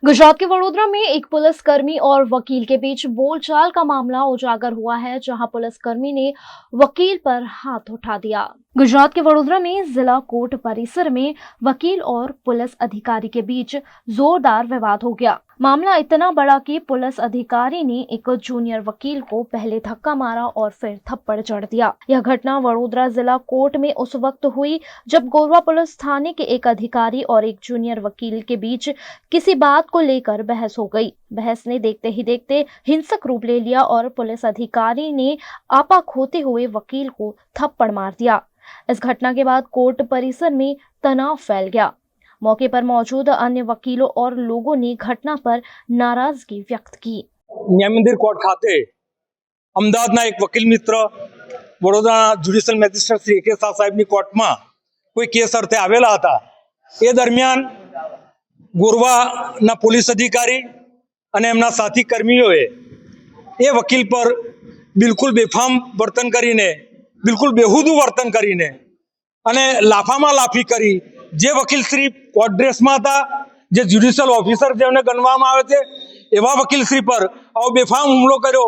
गुजरात के वडोदरा में एक पुलिसकर्मी और वकील के बीच बोलचाल का मामला उजागर हुआ है, जहां पुलिसकर्मी ने वकील पर हाथ उठा दिया। गुजरात के वडोदरा में जिला कोर्ट परिसर में वकील और पुलिस अधिकारी के बीच जोरदार विवाद हो गया। मामला इतना बड़ा कि पुलिस अधिकारी ने एक जूनियर वकील को पहले धक्का मारा और फिर थप्पड़ जड़ दिया। यह घटना वडोदरा जिला कोर्ट में उस वक्त हुई जब गोरवा पुलिस थाने के एक अधिकारी और एक जूनियर वकील के बीच किसी बात को लेकर बहस हो गई। बहस ने देखते ही देखते हिंसक रूप ले लिया और पुलिस अधिकारी ने आपा खोते हुए वकील को थप्पड़ मार दिया। इस घटना के बाद कोर्ट परिसर में तनाव फैल गया। मौके पर मौजूद अन्य वकीलों और लोगों ने घटना पर नाराजगी व्यक्त की। न्याय मंदिर कोर्ट खाते अमदावादना एक वकील मित्र वडोदराना judicial magistrate Shri AK Shah સાહેબની કોર્ટમાં કોઈ કેસ અર્થે આવેલા હતા। એ દરમિયાન ગોરવાના પોલીસ અધિકારી અને એમના સાથી કર્મીઓએ એ વકીલ પર બિલકુલ બેફામ વર્તન કરીને, બિલકુલ બેહુદું વર્તન કરીને અને લાફામાં લાફી કરી જે વકીલશ્રી કોર્ટ ડ્રેસમાં હતા, જે જ્યુડિશિયલ ઓફિસર જેમને ગણવામાં આવે છે એવા વકીલશ્રી પર આવો બેફામ હુમલો કર્યો।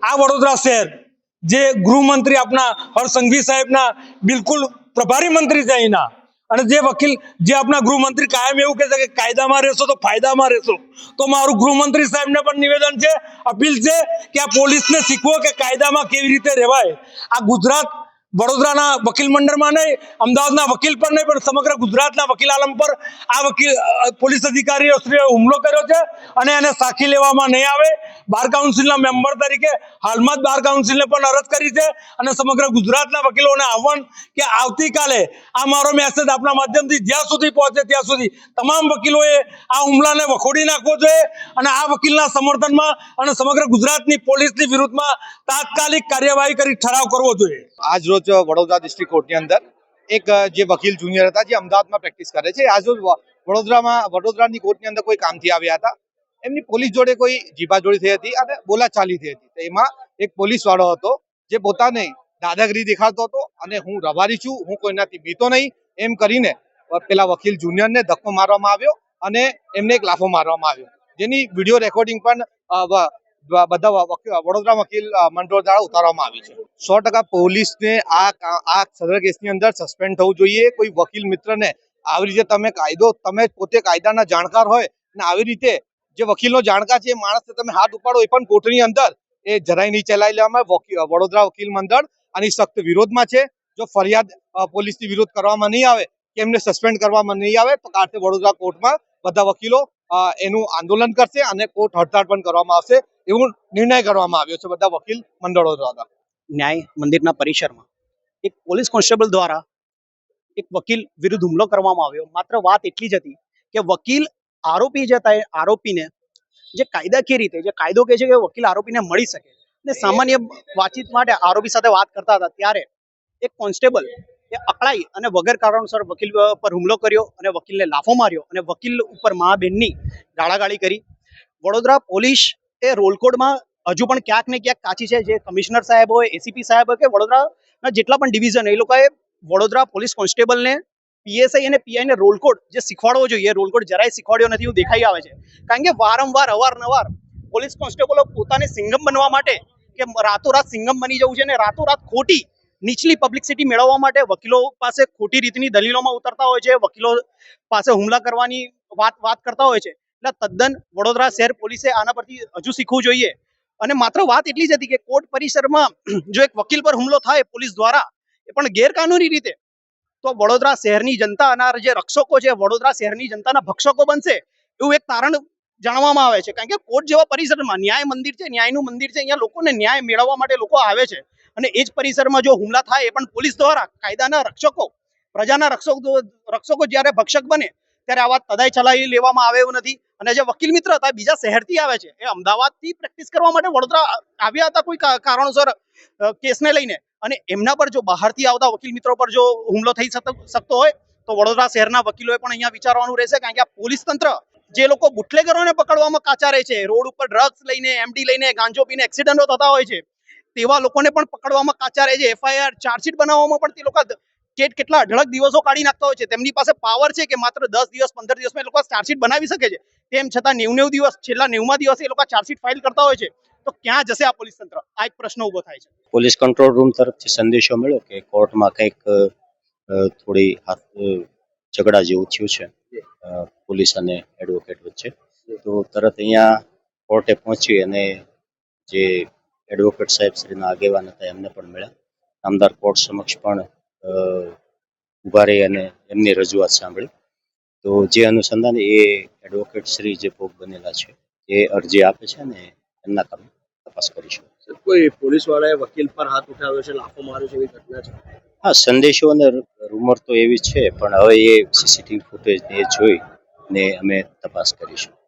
આ વડોદરા શહેર જે ગૃહમંત્રી આપણા હર્ષ સંઘવી સાહેબના બિલકુલ પ્રભારી મંત્રી છે અહીંના, અને જે વકીલ જે આપણા ગૃહમંત્રી કાયમ એવું કહે છે કે કાયદામાં રહેશો તો ફાયદામાં રહેશો, તો મારું ગૃહમંત્રી સાહેબને પણ નિવેદન છે, અપીલ છે કે આ પોલીસને શીખવો કે કાયદામાં કેવી રીતે રહેવાય। આ ગુજરાત વડોદરાના વકીલ મંડળમાં નહીં, અમદાવાદના વકીલ પર નહીં, પણ સમગ્ર ગુજરાતના વકીલ આલમ પર આ વકીલ પોલીસ અધિકારીઓએ હુમલો કર્યો છે અને એને સાખી લેવામાં નહીં આવે। બાર કાઉન્સિલના મેમ્બર તરીકે હાલમાં જ બાર કાઉન્સિલને પણ અરજ કરી છે અને સમગ્ર ગુજરાતના વકીલોને આહવાન કે આવતીકાલે આ મારો મેસેજ આપણા માધ્યમથી જ્યાં સુધી પહોંચે ત્યાં સુધી તમામ વકીલોએ આ હુમલાને વખોડી નાખવો જોઈએ અને આ વકીલના સમર્થનમાં અને સમગ્ર ગુજરાતની પોલીસની વિરુદ્ધમાં તાત્કાલિક કાર્યવાહી કરી ઠરાવ કરવો જોઈએ। आज रोज वडोदरा डिस्ट्रिक्ट कोर्ट अंदर एक जे वकील जूनियर था, जे अमदावाद में प्रेक्टिस करे छे, आज रोज वडोदरानी कोर्टनी अंदर कोई कामथी आव्या हता। एमनी पोलीस जोड़े कोई जीबाजोड़ी थई हती अने बोलाचाली थई हती। तो एमां एक पोलीस वाळो हतो जे पोताने दादागिरी देखाडतो हतो अने हूँ रवारी छुं, हूँ कोईनाथी बीतो नहीं एम करीने पेला वकील जूनियर ने धक्को मारवामां आव्यो अने एमने एक लाफो मारवामां आव्यो, जेनी विडियो रेकॉर्डिंग पण બધા વડોદરા વકીલ મંડળ દ્વારા ઉતારવામાં આવી છે। 100% પોલીસને આ સદર કેસની અંદર સસ્પેન્ડ થવું જોઈએ। કોઈ વકીલ મિત્રને આવી રીતે તમે પોતે કાયદાના જાણકાર હોય અને આવી રીતે જે વકીલનો જાણકાર છે એ માણસને તમે હાથ ઉપાડો એ પણ કોર્ટની અંદર એ જરાય નહીં ચલાવી લેવામાં। વડોદરા વકીલ મંડળ આની સખ્ત વિરોધમાં છે। જો ફરિયાદ પોલીસની વિરોધ કરવામાં નહીં આવે કે એમને સસ્પેન્ડ કરવામાં નહીં આવે તો કાલે વડોદરા કોર્ટમાં બધા વકીલો એનું આંદોલન કરશે અને કોર્ટ હડતાળ પણ કરવામાં આવશે એવો નિર્ણય કરવામાં આવ્યો છે બધા વકીલ મંડળો દ્વારા। ન્યાય મંદિરના પરિસરમાં એક પોલીસ કોન્સ્ટેબલ દ્વારા એક વકીલ વિરુદ્ધ હુમલો કરવામાં આવ્યો। માત્ર વાત એટલી જ હતી કે વકીલ આરોપી જે હતા આરોપીને જે કાયદાકીય રીતે જે કાયદો કહે છે કે વકીલ આરોપીને મળી શકે અને સામાન્ય વાતચીત માટે આરોપી સાથે વાત કરતા હતા, ત્યારે એક કોન્સ્ટેબલ એ અકળાઈ અને વગર કારણોસર વકીલ પર હુમલો કર્યો અને વકીલને લાફો માર્યો અને વકીલ ઉપર મા બહેનની ગાળાગાળી કરી। વડોદરા પોલીસ એ રોલકોડમાં હજુ પણ ક્યાંક ને ક્યાંક કાચી છે। જે કમિશનર સાહેબ હોય, એસીપી સાહેબ હોય કે વડોદરાના જેટલા પણ ડિવિઝન એ લોકોએ વડોદરા પોલીસ કોન્સ્ટેબલને પીએસઆઈ અને પીઆઈને રોલકોડ જે શીખવાડવો જોઈએ રોલકોડ જરાય શીખવાડ્યો નથી એવું દેખાઈ આવે છે। કારણ કે વારંવાર અવારનવાર પોલીસ કોન્સ્ટેબલો પોતાને સિંઘમ બનવા માટે કે રાતોરાત સિંઘમ બની જવું છે અને રાતોરાત ખોટી નીચલી પબ્લિસિટી મેળવવા માટે વકીલો પાસે ખોટી રીતની દલીલોમાં ઉતરતા હોય છે, વકીલો પાસે હુમલા કરવાની વાત કરતા હોય છે। એટલે તદ્દન વડોદરા શહેર પોલીસે આના પરથી હજુ શીખવું જોઈએ। અને માત્ર વાત એટલી જ હતી કે કોર્ટ પરિસરમાં જો એક વકીલ પર હુમલો થાય પોલીસ દ્વારા એ પણ ગેરકાનૂની રીતે, તો વડોદરા શહેરની જનતા અને જે રક્ષકો છે વડોદરા શહેરની જનતાના ભક્ષકો બનશે એવું એક તારણ જાણવામાં આવે છે। કારણ કે કોર્ટ જેવા પરિસરમાં ન્યાય મંદિર છે, ન્યાયનું મંદિર છે, અહીંયા લોકોને ન્યાય મેળવવા માટે લોકો આવે છે અને એ જ પરિસરમાં જો હુમલા થાય એ પણ પોલીસ દ્વારા કાયદાના રક્ષકો, પ્રજાના રક્ષકો જ્યારે ભક્ષક બને ત્યારે આ વાત તદાય ચલાવી લેવામાં આવે એવું નથી। અને જે વકીલ મિત્ર હતા બીજા શહેરથી આવે છે, એ અમદાવાદથી પ્રેક્ટિસ કરવા માટે વડોદરા આવ્યા હતા કોઈ કારણોસર કેસને લઈને, અને એમના પર જો બહારથી આવતા વકીલ મિત્રો પર જો હુમલો થઈ શકતો હોય તો વડોદરા શહેરના વકીલોએ પણ અહીંયા વિચારવાનું રહેશે। કારણ કે આ પોલીસ તંત્ર જે લોકો બુટલેગરોને પકડવામાં કાચા રહે છે, રોડ ઉપર ડ્રગ્સ લઈને, એમડી લઈને, ગાંજો પીને એક્સિડન્ટો થતા હોય છે, તેવા લોકોને પણ પકડવામાં કાચા રહે છે। એફઆઈઆર ચાર્જશીટ બનાવવામાં પણ તે લોકો કેટલા અઢળક દિવસો કાઢી નાખતા હોય છે. તેમની પાસે પાવર છે કે માત્ર 10 દિવસ 15 દિવસમાં એ લોકો ચાર્જશીટ બનાવી શકે છે. તેમ છતાં 90 દિવસ છેલ્લા 90મા દિવસે એ લોકો ચાર્જશીટ ફાઇલ કરતા હોય છે. તો ક્યાં જશે આ પોલીસ તંત્ર? આ એક પ્રશ્ન ઉભો થાય છે. પોલીસ કંટ્રોલ રૂમ તરફથી સંદેશો મળ્યો કે કોર્ટમાં કંઈક થોડી ઝઘડા જેવું થયું છે પોલીસ અને એડવોકેટ વચ્ચે. તો તરત અહીંયા કોર્ટે પહોંચી અને જે એડવોકેટ સાહેબ શ્રીના આગેવાન હતા એમને પણ મળ્યા. નામદાર કોર્ટ સમક્ષ પણ ઉભા રહી અને એમની રજૂઆત સાંભળી. તો જે અનુસંધાને એ એડવોકેટ શ્રી જે ભોગ બનેલા છે એ અરજી આપે છે અને એમના કામે તપાસ કરીશું. કોઈ પોલીસ વાળાએ વકીલ પર હાથ ઉઠાવ્યો છે, લાફો માર્યો છે, એવી ઘટના છે? હા, સંદેશો અને રૂમર તો એવી છે, પણ હવે એ સીસીટીવી ફૂટેજ એ જોઈ ને અમે તપાસ કરીશું.